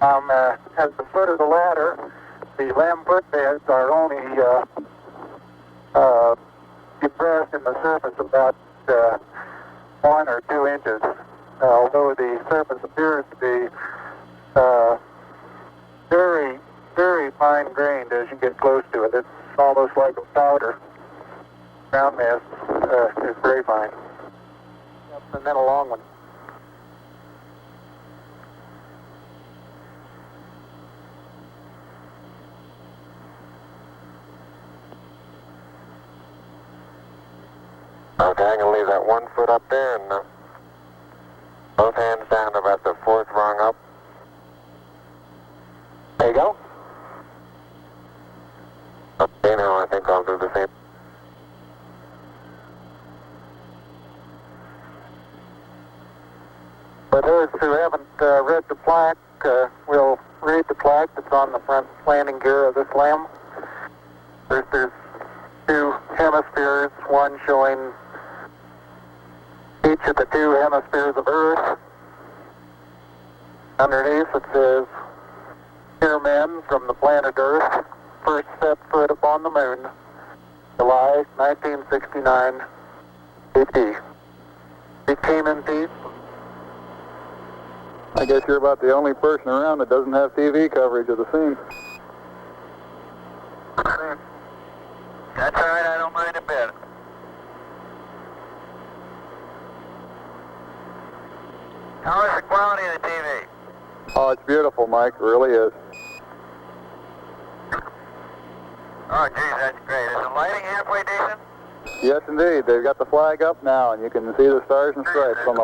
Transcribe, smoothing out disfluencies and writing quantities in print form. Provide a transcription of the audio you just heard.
At the foot of the ladder, the lamb footbeds are only depressed in the surface about 1 or 2 inches, although the surface appears to be very, very fine-grained as you get close to it. It's almost like a powder. Ground mass is very fine. And then a long one. Okay, I'm going to leave that 1 foot up there and both hands down about the 4th rung up. There you go. Okay, now I think I'll do the same. For those who haven't read the plaque, we'll read the plaque that's on the front landing gear of this lamb. There's 2 hemispheres, one showing each of the 2 hemispheres of Earth. Underneath it says, "Here men from the planet Earth first set foot upon the moon, July 1969 AD. It came in peace." I guess you're about the only person around that doesn't have TV coverage of the scene. That's all right, I don't mind a bit. How is the quality of the TV? Oh, it's beautiful, Mike. It really is. Oh, geez, that's great. Is the lighting halfway decent? Yes, indeed. They've got the flag up now, and you can see the stars and stripes on the